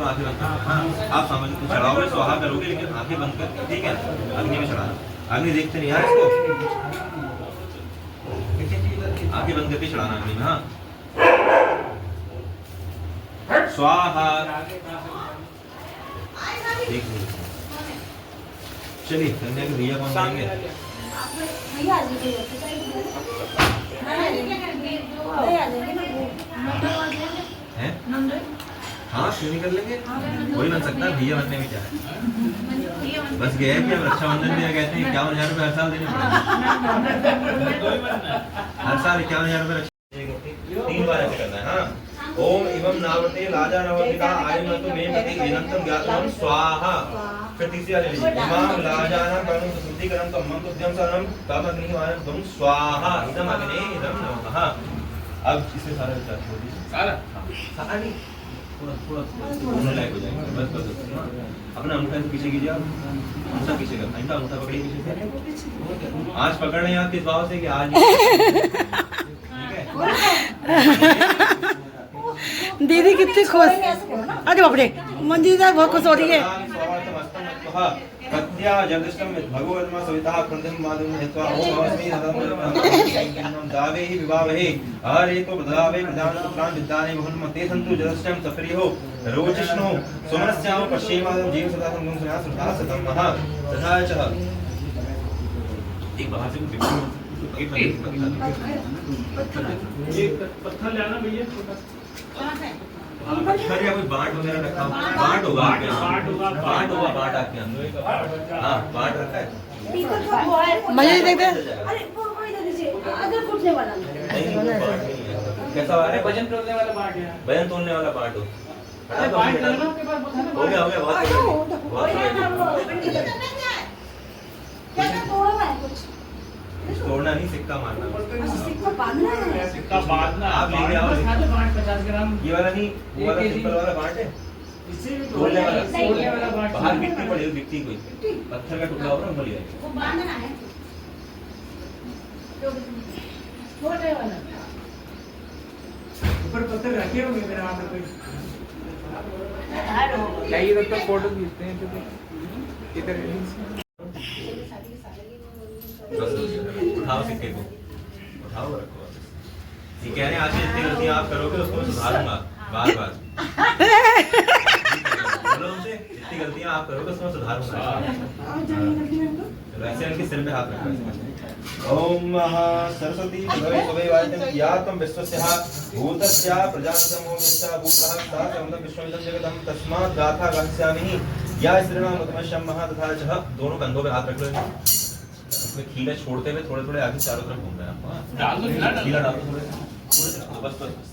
करो, आंखें बंद करो। हाँ, आप समझ चढ़ाओगे, स्वाहा करोगे, लेकिन आंखें बंद कर, ठीक है, अग्नि में चढ़ाना। अग्नि देखते नहीं यार इसको, आंखें बंद करके चढ़ाना अग्नि में। हाँ, स्वाहा। चलिए, कन्या के भैया कौन बनेंगे? हैं? हाँ, क्यों नहीं कर लेंगे? वही बन सकता है, भैया बनने में क्या है? बस गया कि अब रक्षाबंधन में कहते हैं 51,000 रुपये हर साल देने पड़ेंगे। हर साल 51,000 रुपये 3 बार ऐसे करना है। हाँ, ओम एवं नावते लाजा नवतिका आयमतु मे पति एनंतम ज्ञातम स्वाहा। फिर तीसरी वाली लीजिए, इमाम लाजाना कर्म शुद्धिकरम तमं तुभ्यं सरम तम अग्निवायं तुम स्वाहा इदम अग्ने इदम नमः। अब इससे सारा विचार छोड़ दीजिए, सारा नहीं, थोड़ा लाइक हो जाएगा। बस अपना अंगूठा पीछे कीजिए, आप अंगूठा पीछे करना, इनका अंगूठा पकड़िए पीछे से। आज पकड़ रहे हैं आप किस भाव से कि आज दीदी कितनी खुश, अरे बाप रे, मंजिल साहब बहुत खुश हो रही है। कत्या जगदष्टम भगवन्मा सविता प्रथम मादम हेत्वा ओम भवस्मि नमः दावे ही विवाहे हरे तो प्रदावे प्रदान पुत्रान विद्याने बहुन्मते सन्तु जगदष्टम सप्रियो रोचिष्णो सोमनस्याम पश्चिमादम जीव सदा संगम सुना सुधा सतम महा तथा च। एक बाहर से एक पत्थर लाना भैया, पत्थर या कोई बाट वगैरह रखा हो, बाट होगा आपके यहाँ, बाट होगा, बाट आपके यहाँ। हाँ, बाट रखा है, मजे देखते। कैसा बात है? वजन तोलने वाला बाट है, वजन तोलने वाला बाट हो। हो गया, हो गया, बहुत तोड़ना नहीं, सिक्का मारना। सिक्का बांधना है, सिक्का बांधना। आप लेके आओ 50 ग्राम। ये वाला नहीं, वो वाला सिंपल वाला बाट है, तोड़ने वाला बाट। बाहर गिट्टी पड़ी हो, गिट्टी कोई पत्थर का टुकड़ा होगा, वो ले आइए। वो बांधना है, छोटे वाला ऊपर पत्थर रखे होंगे मेरे वहाँ पे कोई। क्या ये लोग तो फोटो खींचते हैं तो इधर उठाओ सिक्के को, उठाओ रखो। ये कह रहे हैं आज से जितनी गलतियां आप करोगे उसको मैं सुधारूंगा बार बार। बोलो उनसे, जितनी गलतियां आप करोगे उसको मैं सुधारूंगा। वैसे उनके सिर पे हाथ रखो। ओम महा सरस्वती भगवे भवे वायतम यातम विश्वस्यः भूतस्या प्रजासमोमिष्टा भूतः सा समदं विश्वमिदं जगतं तस्मात् गाथा गास्यामि या स्त्रीणाम उत्तमशं महा तथा च। दोनों कंधों पे हाथ रख लो, इसमें खीला छोड़ते हुए थोड़े थोड़े आगे चारों तरफ घूम रहे हैं। डाल दो, खीला डाल दो थोड़े, बस बस।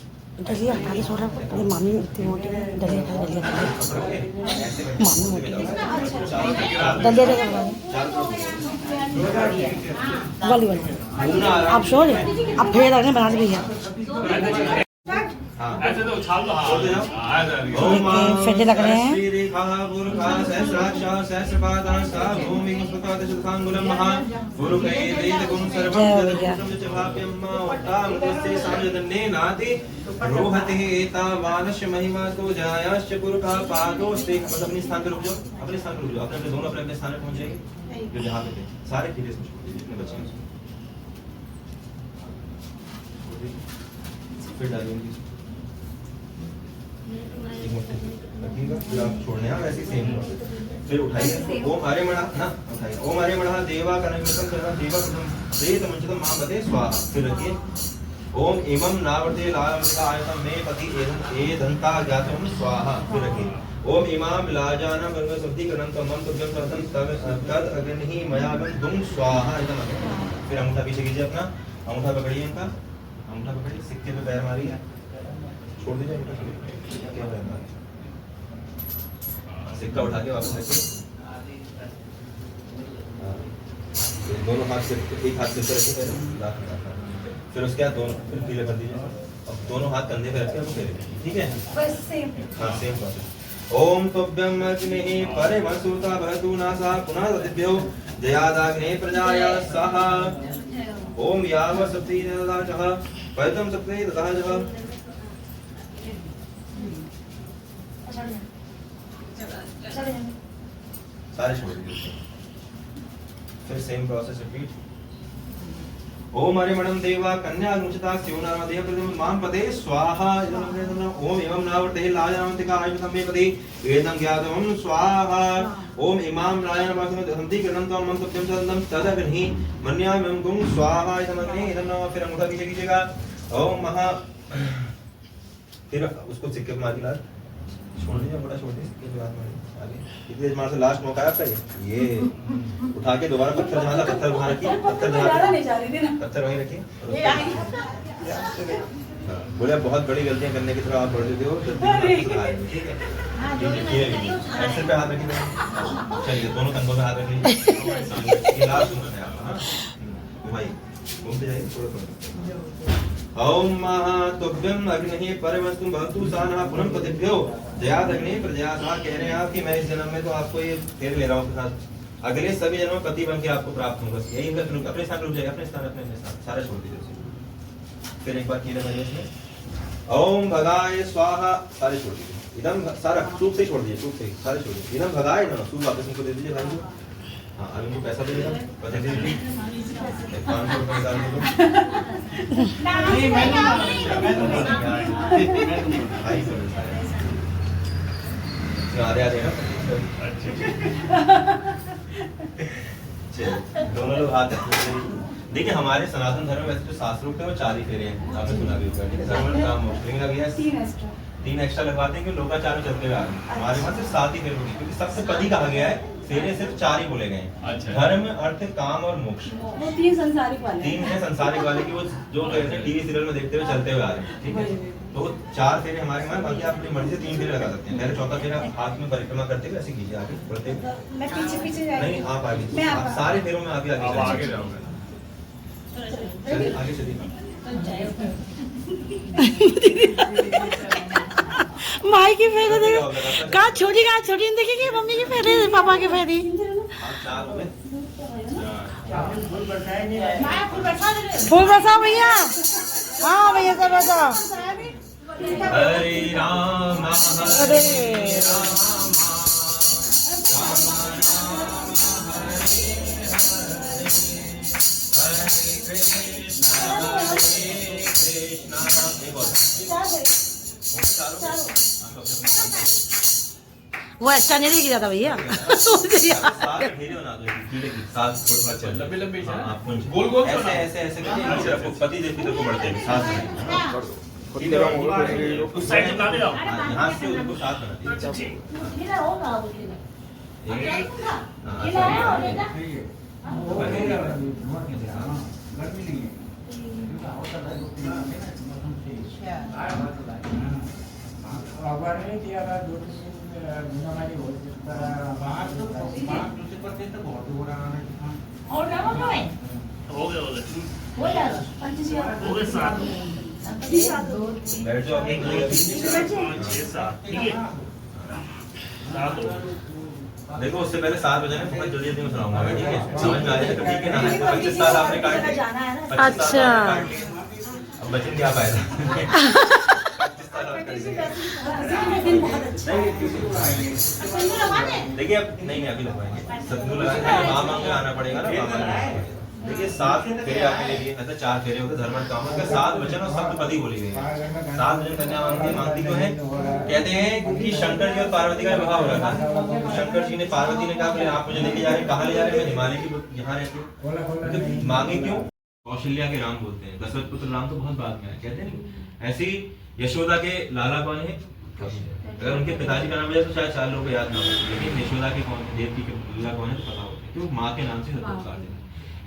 डलिया हटा के छोड़ रहा है, मामी इतनी मोटी है, डलिया हटा, डलिया हटा, मामी मोटी है, डलिया हटा वाली वाली। आप छोड़, आप फिर रखने बना दे भैया। ऐसे तो उछाल दो, हाँ फेटे लग रहे हैं। महिमा तो जायाश्च पुरुषा पादो से। अपने स्थान पे रुक जाओ, अपने स्थान पे रुक जाओ, अपने दोनों अपने स्थान पे पहुंच जाएंगे जो जहाँ पे थे। सारे धीरे से जितने बच्चे हैं फिर डालेंगे, छोड़ने हैं वैसे सेम। फिर उठाइए, ओम हरे मणा ना उठाइए, ओम हरे मणा देवा कनकम सर्वं देवा कृतं प्रेत मुंचतम मां पदे स्वाहा। फिर रखिए, ओम इमं नावर्ते लामृता आयतम मे पति एदंता ज्ञातम स्वाहा। फिर रखिए, ओम इमाम लाजाना गंगा शुद्धिकरणं तमं तुभ्यं सर्वं तद अग्नि मयागं दुम स्वाहा इदम अग्नि। फिर अंगूठा पीछे कीजिए अपना, अंगूठा पकड़िए इनका, अंगूठा पकड़िए, सिक्के पे पैर मारिए, छोड़ दीजिए अंगूठा, क्या पैर मारिए, सिक्का उठा के वापस रखिए। दोनों हाथ से एक हाथ से रखिए पहले, फिर उसके बाद दोनों फिर ढीले कर दीजिए। अब दोनों हाथ कंधे पे रखिए, आपको फेरे, ठीक है? हाँ सेम प्रोसेस। ओम तुभ्यं अग्निः परमसुता भवतु नासा पुनः तदिभ्यो जयादाग्ने प्रजाया स्वाहा। ओम याव सप्ति तथा चः पयतं सप्ति तथा चः। सारे छोड़ दीजिए। फिर सेम प्रोसेस रिपीट। ओम हरिमणं देवा कन्या अनुचिता स्योनामदेव प्रतिम मां पदे स्वाहा ओम एवं नावर्ते लाजामंतिका आयुधं मे पदे एदं ज्ञातम स्वाहा ओम इमां रायण वासुन दहंति गणन्तं मंत्रप्यं चंदं तदग्नि मन्यामं गुं स्वाहा इदमग्नि इदं नमः। फिर अंगूठा पीछे कीजिएगा। ओम महा फिर उसको सिक्के मार के लास्ट छोड़ दीजिए, बड़ा छोड़ दीजिए इसके बाद में आगे कितने मार से लास्ट मौका है आपका ये उठा के दोबारा पत्थर जहाँ था पत्थर वहाँ रखिए, पत्थर जहाँ पत्थर वहीं रखिए। बोले बहुत बड़ी गलतियां करने की तरफ आप बढ़ देते हो, ठीक है? ऐसे पे हाथ रखिए, चलिए दोनों टंगों पे हाथ रखिए। ये लास्ट है आपका, भाई घूमते जाइए थोड़ा थोड़ा। ओम महातुभ्यं अग्निः परमस्तु भवतु सानः पुनः पतिभ्यो जयाद अग्नि प्रजया सा। कह रहे हैं आप कि मैं इस जन्म में तो आपको ये फेर ले रहा हूँ साथ, अगले सभी जन्म में पति बन के आपको प्राप्त होगा। यही अपने स्थान रुक जाएगा, अपने स्थान सारा छोड़ दीजिए। फिर एक बार किए इसमें ओम भगाय स्वाहा, सारे छोड़ दीजिए। इदम सारा सूप से छोड़ दीजिए, सूप से सारे छोड़ दीजिए। इदम भगाय ना सूप वापस इनको दे दीजिए भाई को। हाँ अभी इनको पैसा दे देगा, पैसे दे दीजिए 500 रुपये निकाल दीजिए। आधे आधे ना दोनों लोग हाथ रखते। देखिए हमारे सनातन धर्म में वैसे जो शास्त्र होते हैं वो 4 ही फेरे हैं, आपने सुना भी होगा। ठीक है, सर्वण काम मोक्ष लग गया 3 एक्स्ट्रा लगवाते हैं कि लोकाचार में चलते हुए आ रहे हैं। हमारे वहाँ सिर्फ 7 ही फेरे होंगे क्योंकि सबसे पदी कहा गया है, फेरे सिर्फ 4 ही बोले गए हैं। धर्म अर्थ काम और मोक्ष, वो 3 संसारिक वाले 3 है संसारिक वाले की, वो जो कहते हैं टीवी सीरियल में देखते हुए चलते हुए आ रहे हैं। ठीक है, तो 4 फेरे हमारे में, बाकी आप अपनी मर्जी से 3 फेरे लगा सकते हैं। पहले चौथा फेरा हाथ में परिक्रमा करते हुए ऐसे कीजिए, आगे बढ़ते हुए। मैं पीछे पीछे नहीं आप आगे, आप सारे फेरों में आगे आगे जाओगे। चलिए आगे चलिए। माई की फेरे देखो, कहाँ छोटी नहीं देखेगी मम्मी की फेरे, पापा के फेरे। आप 4 हो गए। फूल बरसाओ भैया। हाँ भैया सब बता। हरे राम अरे वो अच्छा नहीं दिख जाता भैया। गोल गोल ऐसे ऐसे ऐसे करके पति देवी तक को बढ़ते हैं साथ में। उस साइड से काटे आओ, यहाँ से उनको साथ में बैठ जाओ। देखो उससे पहले 7 बजे मैं बहुत जल्दी में सुनाऊंगा, ठीक है? समझ में आ जाएगा, ठीक है ना? 25 साल आपने काट लिए। अच्छा अब बच्चे क्या फायदा? 25 साल और देखिए अब नहीं अभी लगवाएंगे, सतगुरु लगाएंगे, माँ मांग के आना पड़ेगा ना। देखिए 7 फेरे आपके लिए, मतलब 4 फेरे होते धर्म काम का, 7 वचन और सप्तपदी बोली गई है। 7 वचन कन्या मांगती क्यों है? कहते हैं कि शंकर जी और पार्वती का विवाह हो रहा था। शंकर जी ने पार्वती ने कहा आप मुझे लेके जा रहे हैं, कहाँ ले जा रहे हैं? मैं हिमालय की यहाँ रहती हूँ। मांगे क्यों? कौशल्या के राम बोलते हैं, दशरथ पुत्र राम तो बहुत बाद में है, कहते हैं। ऐसी यशोदा के लाला कौन है? अगर उनके पिताजी का नाम है तो शायद 4 लोगों को याद ना हो, लेकिन यशोदा के कौन है, देवकी के लाला कौन है तो पता होता है, क्यों? माँ के नाम से सब लोग काटे।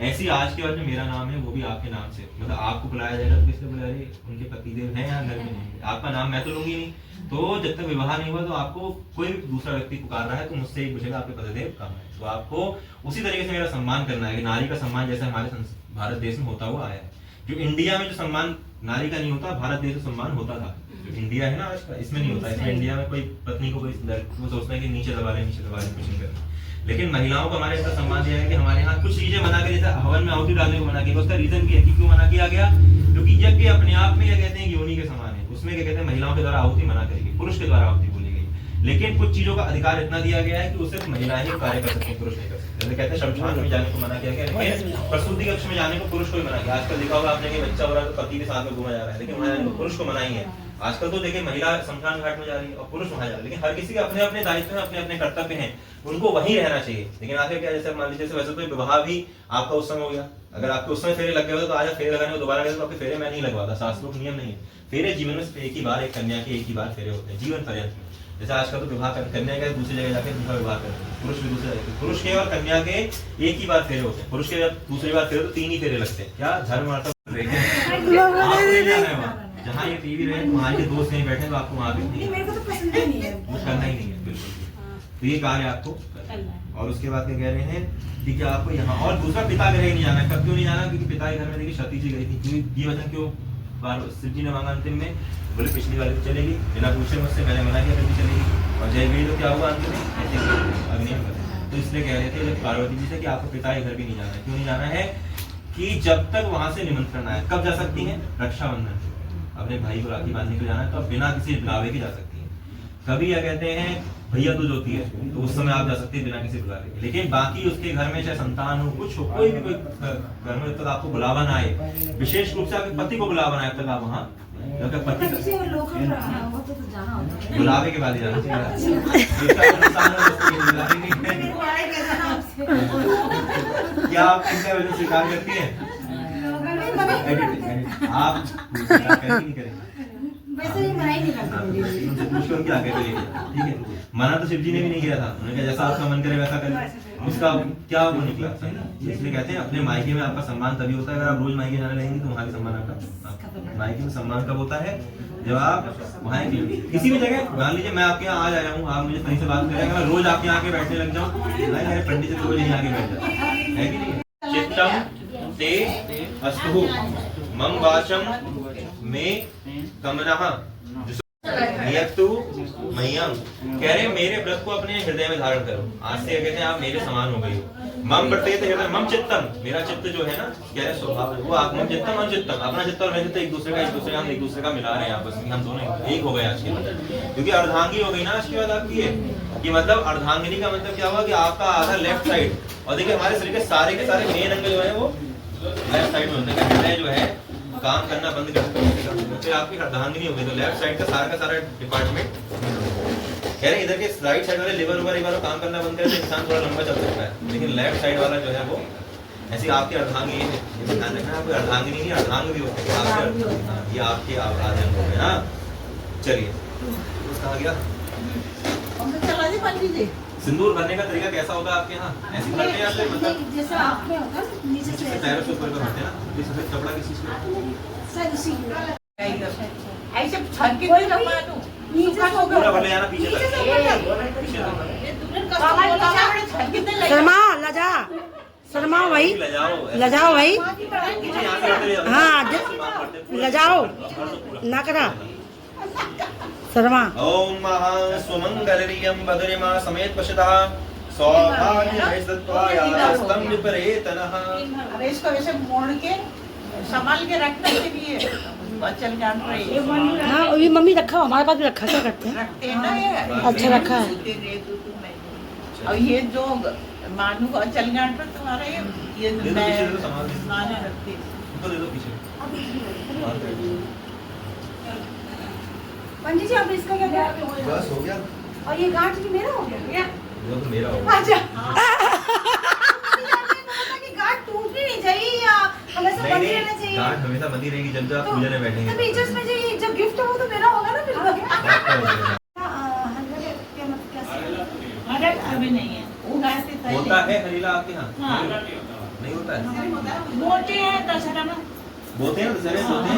ऐसी आज के बाद जो मेरा नाम है वो भी आपके नाम से, मतलब आपको बुलाया जाएगा तो किसने बुलाया? उनके पतिदेव हैं यहाँ घर में, नहीं आपका नाम मैं तो लूंगी नहीं। तो जब तक विवाह नहीं हुआ तो आपको कोई दूसरा व्यक्ति पुकार रहा है तो मुझसे एक पूछेगा आपके पतिदेव कहाँ है, तो आपको उसी तरीके से मेरा सम्मान करना है कि नारी का सम्मान जैसे हमारे भारत देश में होता हुआ आया है। जो इंडिया में जो सम्मान नारी का नहीं होता, भारत देश में सम्मान होता था। जो इंडिया है ना आज का, इसमें नहीं होता। इसमें इंडिया में कोई पत्नी को कोई सोचता है कि नीचे दबा ले कुछ नहीं करना। लेकिन महिलाओं को हमारे ऐसा सम्मान दिया है कि हमारे यहाँ कुछ चीजें मना के, जैसे हवन में आहुति डालने को मना किया, उसका रीजन भी है कि क्यों मना किया गया? क्योंकि यज्ञ अपने आप में क्या कहते हैं, योनि के समान है। उसमें क्या कहते हैं, महिलाओं के द्वारा आहुति मना करेगी, पुरुष के द्वारा आहुति बोली गई। लेकिन कुछ चीजों का अधिकार इतना दिया गया है कि उसे महिलाएं ही कार्य कर सकती हैं, पुरुष नहीं कर सकते। जैसे कहते हैं शमशान में जाने को मना किया गया, लेकिन प्रसूति कक्ष में जाने को पुरुष को ही मना किया। आजकल देखा होगा आपने कि बच्चा हो रहा है तो पति के साथ में घूमा जा रहा है, लेकिन वहाँ पुरुष को मना ही है। आजकल तो देखिए महिला शमशान घाट में जा रही है और पुरुष वहां जा रहा है, लेकिन हर किसी के अपने अपने दायित्व हैं, अपने अपने कर्तव्य हैं, उनको वहीं रहना चाहिए। लेकिन आखिर क्या, जैसे मान लीजिए वैसे तो विवाह भी आपका उस समय हो गया, अगर आपके उस समय फेरे लग गए होते तो आज फेरे लगाने को दोबारा गए तो आपके फेरे मैं नहीं लगवाता, शास्त्रों नियम नहीं है। फेरे जीवन में एक ही बार, एक कन्या के एक ही बार फेरे होते हैं जीवन पर्यंत में। जैसे आजकल तो विवाह कन्या के दूसरी जगह जाके विवाह करते हैं, पुरुष भी दूसरी जगह, पुरुष के और कन्या के एक ही बार फेरे होते हैं, पुरुष के जब दूसरी बार फेरे तो 3 ही फेरे लगते हैं। क्या धर्म जहाँ ये टीवी रहे वहाँ के दोस्त नहीं बैठे तो आपको वहाँ भी मेरे को तो पसंद ही नहीं है, करना ही नहीं है बिल्कुल। तो ये कार्य आपको और उसके बाद क्या कह रहे हैं कि क्या आपको यहाँ और दूसरा पिता घर ही नहीं जाना। कब क्यों नहीं जाना? क्योंकि पिता के घर में देखिए सती जी गई थी, क्योंकि ये वचन क्यों शिव जी ने मांगा अंतिम में, बोले पिछली वाली तो चलेगी, बिना पूछे मुझसे, मैंने मना किया फिर चलेगी, और जय गई तो क्या हुआ अंत में अग्नि में। तो इसलिए कह रहे थे पार्वती जी से कि आपको पिता के घर भी नहीं जाना है। क्यों नहीं जाना है? कि जब तक वहां से निमंत्रण आए। कब जा सकती है? रक्षाबंधन, अपने भाई को राखी बांधने को जाना है तो अब बिना किसी बुलावे के जा सकती है। कभी क्या कहते हैं भैया दूज होती है तो उस समय आप जा सकते हैं बिना किसी बुलावे के। लेकिन बाकी उसके घर में चाहे संतान हो, कुछ हो, कोई भी कोई घर में, जब तक आपको बुलावा ना आए, विशेष रूप से आपके पति को बुलावा ना आए, तब आप वहाँ पति बुलावे के बाद ही जाना चाहिए। क्या आप कितने बजे स्वीकार करती है? आप स्वीकार करेंगे नहीं करेंगे? वैसे ही मना ही नहीं करते। पूछ कर क्या करेंगे? ठीक है, मना तो शिव जी ने भी नहीं किया था, उन्होंने कहा जैसा आपका मन करे वैसा करें। उसका क्या वो निकला? इसलिए कहते हैं अपने मायके में आपका सम्मान तभी होता है, अगर आप रोज मायके जाने लगेंगे तो वहाँ भी सम्मान आपका, मायके में सम्मान कब होता है? जब आप वहाँ किसी भी जगह, मान लीजिए मैं आपके यहाँ आज आया हूँ, आप मुझे कहीं से बात करेंगे, मैं रोज आपके यहाँ आके बैठने लग जाऊँ, मेरे पंडित से रोज यहाँ आके बैठ जाए, है कि नहीं? चित्तम ते अस्तु मम वाचम में कमनः नियतु मह्यम। कह रहे मेरे व्रत को अपने हृदय में धारण करो। आज से कहते हैं आप मेरे समान हो गई हो। मम वर्तेत हृदय मम चित्तम, मेरा चित्त जो है ना, कह रहे स्वभाव वो आप मम चित्तम हम चित्तम, अपना चित्त और मेरा चित्त एक दूसरे का हम एक दूसरे का मिला रहे हैं आपस में, हम दोनों एक हो गए आज के बाद, क्योंकि अर्धांगी हो गई ना आज के बाद आपकी है। कि मतलब अर्धांगिनी का मतलब क्या हुआ कि आपका आधा लेफ्ट साइड, और देखिए हमारे शरीर के सारे मेन अंग जो है वो लेफ्ट साइड में होते हैं। हृदय जो है काम करना बंद कर सकते हैं, तो आपकी अर्धांगिनी हो गई, तो लेफ्ट साइड का सारा डिपार्टमेंट कह रहे इधर के राइट साइड वाले लिवर एक बार काम करना बंद करे तो इंसान थोड़ा लंबा चल सकता है, लेकिन लेफ्ट साइड वाला जो है वो ऐसी आपकी अर्धांगिनी है। ये ध्यान रखना, आपकी अर्धांगिनी नहीं अर्धांग भी होते हैं, ये आपके आधे अंग हो गए ना। चलिए कहा गया सिंदूर भरने का तरीका कैसा होता है आपके यहाँ? ऐसे भरते हैं या फिर मतलब जैसे आपके होता है नीचे से पैरों से ऊपर भरते हैं ना? ये सफेद कपड़ा किस चीज का? सर उसी ऐसे छत के कोई लगा दूं नीचे से पूरा भर ले जाना पीछे नीचे तक। से पीछे तक। छत कितने लगे शर्मा लजा, शर्मा भाई लजाओ भाई, पीछे यहाँ से भरते हुए हाँ लजाओ ना करा शर्मा। ओम महास्वमंगलरियं बदरिमा समेत पशतः सौभाग्यमेस्तत्वायास्तम विपरेतनः। अरे इसको वैसे मोड़ के संभाल के रखने के लिए बचल जान रही हाँ ये मम्मी रखा, हमारे पास भी रखा, क्या करते हैं? रखते हैं ना ये। अच्छा रखा है। और ये जो मानू को अचल गांठ पर तुम्हारा ये दे दो पीछे, दे दो संभाल दे। माने रखती है। उनको दे दो पीछे। पंडित जी अब इसका क्या गया? बस हो गया। और ये गांठ भी मेरा हो गया? वो तो मेरा होगा। अच्छा कि गांठ टूट ही नहीं चाहिए या हमेशा बंधी रहना चाहिए? गांठ हमेशा बंधी रहेगी जब तक आप पूजा में बैठेंगे। तो बीच में जो गिफ्ट है वो तो मेरा होगा ना फिर? आपका हो जाएगा। अभी नहीं है वो गाते थे। होता है हरीला आपके यहाँ? हाँ। नहीं होता है? मोटे हैं दशहरा में बोलते हैं दशहरे में बोलते हैं।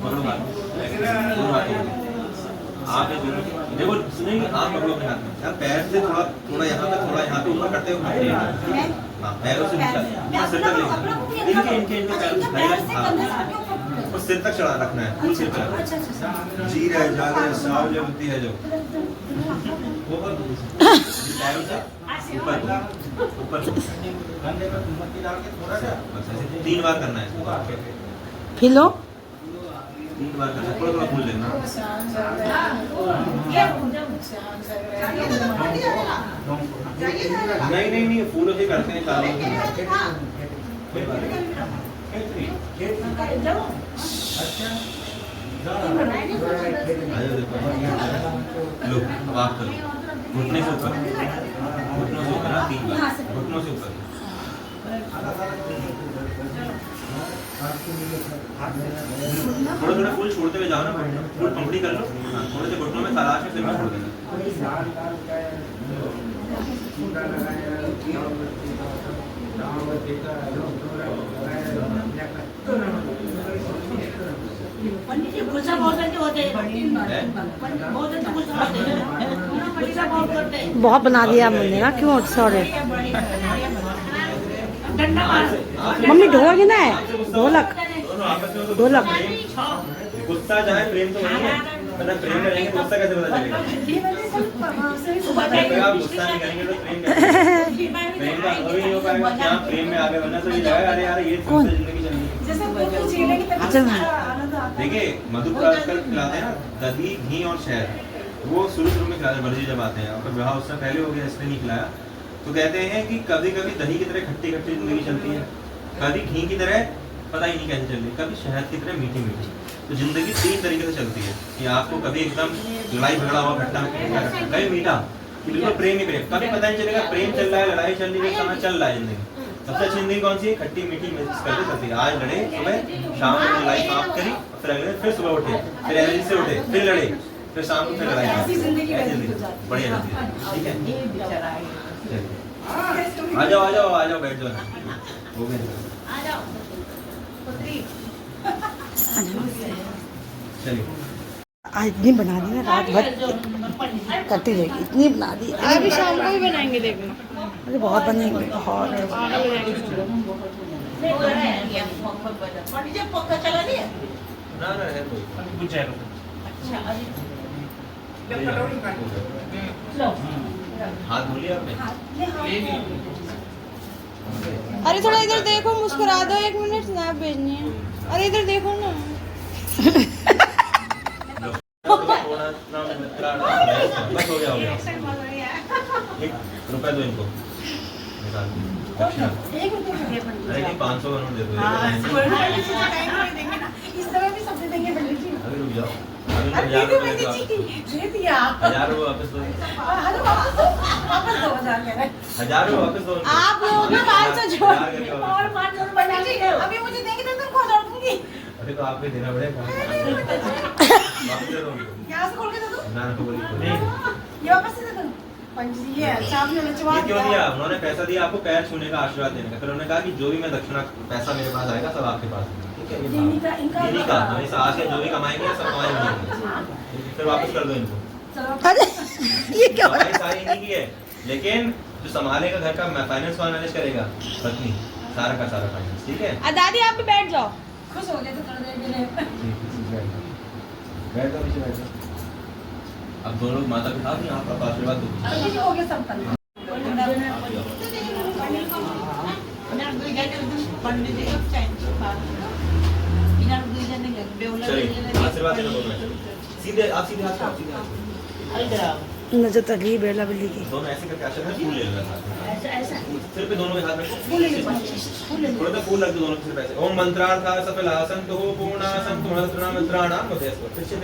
पकड़ो बात। आप ये दोनों देखो सुनेंगे, आप पकड़ो अपने हाथ में, यार पैर से थोड़ा यहाँ पे ऊपर करते हुए हाँ पैरों से नीचे सिर तक लेंगे, इनके पैरों से और सिर तक चढ़ा रखना है, फुल सिर पे जी रहे जागरण साव जब होती है जो वो पैरों से ऊपर कंधे पर तुमकी डाल के थोड़ा सा बस ऐसे 3 बार करना है। फिर लो 3 बार करना है, थोड़ा फूल लेना। नहीं फूलों से करते हैं तालों से। लो अब आप करो, घुटने से ऊपर, घुटनों से ऊपर 3 बार, घुटनों से ऊपर। थोड़ा थोड़ा फूल छोड़ते हुए जाओ ना, फूल पंखुड़ी कर लो, थोड़े से घुटनों में तलाश में फिर छोड़ देना। पंडित जी गुस्सा बहुत करके होते हैं, बहुत गुस्सा होते हैं, गुस्सा बहुत करते हैं। बहुत बना दिया हमने ना, क्यों सॉरी। डंडा मार मम्मी ढोलक है ना, ढोलक दोनों आपस में तो ढोलक। गुस्सा चाहे प्रेम तो वही है, मतलब प्रेम करेंगे तो गुस्सा कैसे पता चलेगा? अगर आप गुस्सा नहीं करेंगे तो प्रेम कैसे? प्रेम का अभी नहीं हो पाएगा कि आप प्रेम में आगे बढ़ना, तो ये जाएगा अरे यार ये कौन? जिंदगी चलनी है। जैसे वो चीले की तरह अच्छा। आनंद आता है। देखिए मधुकर आजकल खिलाते हैं ना, दही घी और शहद, वो शुरू में खिलाते हैं, वर्जी जब आते हैं, और विवाह उससे पहले हो गया इसलिए नहीं खिलाया, तो कहते हैं कि कभी कभी दही की तरह खट्टी खट्टी जिंदगी चलती है, कभी घी की तरह पता ही नहीं कैसे चल रही, कभी शहद की तरह मीठी मीठी। तो जिंदगी 3 तरीके से चलती है कि आपको कभी एकदम लड़ाई झगड़ा हुआ खट्टा कभी मीठा, बिल्कुल प्रेम ही प्रेम, कभी पता नहीं चलेगा प्रेम चल रहा है लड़ाई चल रही है, कहाँ चल रहा है जिंदगी। सबसे अच्छी जिंदगी कौन सी है? खट्टी मीठी मिक्स करके चलती है। आज लड़े सुबह, शाम को लड़ाई समाप्त करी, फिर अगले दिन फिर सुबह उठे, फिर एनर्जी से उठे, फिर लड़े, फिर शाम को फिर लड़ाई। ऐसी जिंदगी बढ़िया रहती है, ठीक है। आ जाओ आ जाओ आ जाओ, बैठ जाओ, हो गया। आ जाओ पुत्री। चलिए आज इतनी बना दी ना, रात भर करती रहेगी, इतनी बना दी। अभी शाम को भी बनाएंगे, देखना। अरे बहुत बनेंगे, बहुत। पंडित जी पक्का चला दिया। ना ना है कोई कुछ है अच्छा अरे हाथ धो लिया आपने? अरे थोड़ा इधर देखो, मुस्कुरा दो, 1 मिनट स्नैप भेजनी है। अरे इधर देखो ना। बस हो गया हो गया। 1 रुपया दो इनको, निकाल दो। दक्षिणा। अरे नहीं 500 का नोट दे दो। इस तरह भी सब दे देंगे पंडित जी। अभी रुक जाओ, अभी अरे 1000 दे रुपये दो पंडित जी, दे दिया। 1000 रुपये वापस दो, अरे वापस दो 2000 कह रहे हैं। 1000 रुपये वापस दो। आप लोगों ने 500 जोड़ हजार करके वापस। और 500 पंडित जी अभी मुझे देंगे तो तुमको जोड़ दूंगी। अरे तो आपको देना पड़ेगा, वापस दे दो उनको। यहाँ से खोल के दे दूं? ना ना बोलिए ये वापस से दे दूं? पंडित जी ये अच्छा आपने नचवा ये क्यों दिया? उन्होंने पैसा दिया आपको पैर छूने का, आशीर्वाद देने का, फिर उन्होंने कहा कि जो भी मैं दक्षिणा पैसा मेरे पास आएगा सब आपके पास, ठीक है? इनका इन्हीं का हमें सास है, जो भी कमाएंगे सब कमाएंगे, फिर वापस कर दो इनको। अरे ये क्या हो रहा कमाई सारी इन्हीं की है, लेकिन जो संभालेगा घर का फाइनेंस कौन मैनेज करेगा? पत्नी, सारा का सारा फाइनेंस, ठीक है? दादी आप भी बैठ जाओ। खुश हो गए तो कर देंगे। बैठ जाओ नीचे बैठ जाओ। अब दोनों लोग माता पिता भी आपका आशीर्वाद दो। पंडित जी हो गया सब कर पंडित जी कब चैन से बात इधर दूर जाने लगे बेवला चलिए आशीर्वाद देना दोनों में। सीधे आप सीधे हाथ सीधे हाथ इधर आओ नजर तली बेला बिल्ली की। दोनों ऐसे करके आशीर्वाद फूल ले लेना साथ में, ऐसा ऐसा सिर पे दोनों में हाथ रखो, फूल ले थोड़ा सा फूल रख दो दोनों के सिर पे ऐसे। ओम मंत्रार्था सफलासन तो पूर्णासन तुम्हारा मंत्राणाम होते हैं, फिर से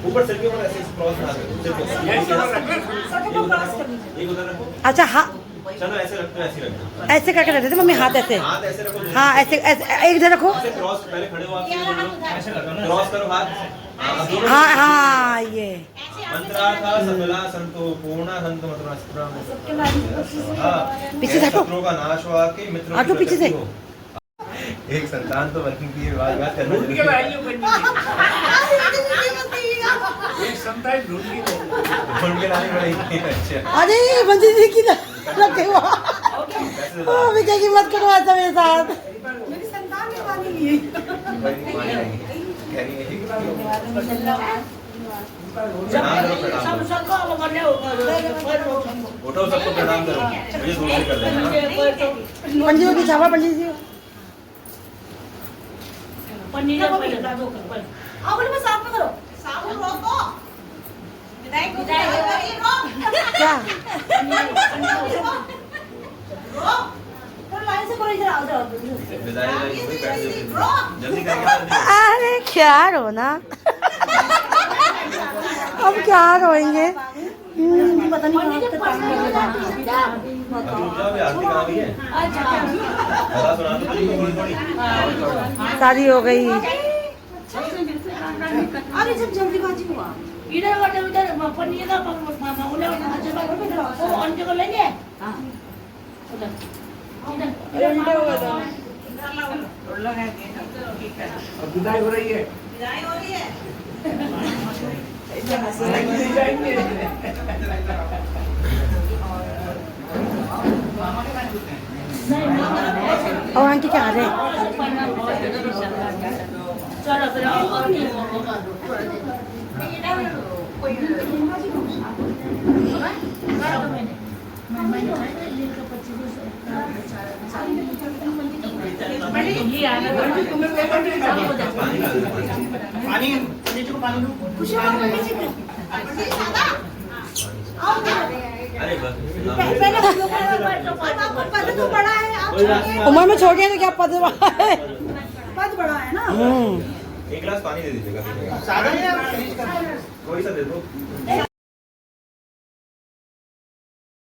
ऊपर सिर के ऊपर ऐसे क्रॉस बना दो, सिर पे सबको क्रॉस कर लीजिए। एक उधर रखो, अच्छा हाँ, चलो ऐसे रखते हो, ऐसे रख दो, ऐसे करके रखते थे मम्मी, हाथ ऐसे। हाथ ऐसे रखो, हाँ ऐसे ऐसे, एक इधर रखो। ऐसे क्रॉस, पहले खड़े हो आप ऐसे क्रॉस करो हाथ, हाँ हाँ ये मंत्रार्था सफला संतो पूर्णा संतो मंत्रास्त्राम। सबके बारे में कोशिश नहीं हाँ, पीछे से हटो। शत्रुओं का नाश हुआ के मित्रों हटो की पीछे से। प्रगति हो। एक संतान तो बनने के लिए विवाह करना ढूंढ के जरूरी है। लाइए पंडित जी। एक संतान ढूंढ के लाइए। ढूंढ के लानी पड़ेगी, अच्छा अरे बंदी जी की रखे हुआ। कैसे ओ विजय की मत करो ऐसा मेरे साथ। मेरी संतान ने मानी है। प्रणाम करो, प्रणाम करो, उठो सबको प्रणाम करो, मुझे दूर से कर देना। पंडित की छावा, पंडित जी। पन्नी आओ बोले मैं साफ में करो साबुन रोको विदाई को विदाई को। क्या थोड़ा लाइन से करो इधर आओ जाओ विदाई हो गई, बैठ जाओ जल्दी करके अरे क्या रोना अब क्या रोएंगे पता नहीं कहाँ तक काम कर रहा अभी रुक जाओ, अभी आरती कहाँ गई है? अच्छा कथा सुना दो तुझको थोड़ी थोड़ी। शादी हो गई अरे जब जल्दीबाजी हुआ इधर उधर पन्नी का उन्हें वो अंडे को लेंगे हाँ उधर अब विदाई हो रही है। विदाई हो रही है जाएंगे। और आंटी क्या आ रहे हैं चलो फिर अरे बस पद तो बड़ा है आप उम्र में छोटे हैं तो क्या पद है पद बड़ा है ना एक गिलास पानी दे दीजिएगा, कोई सा दे दो।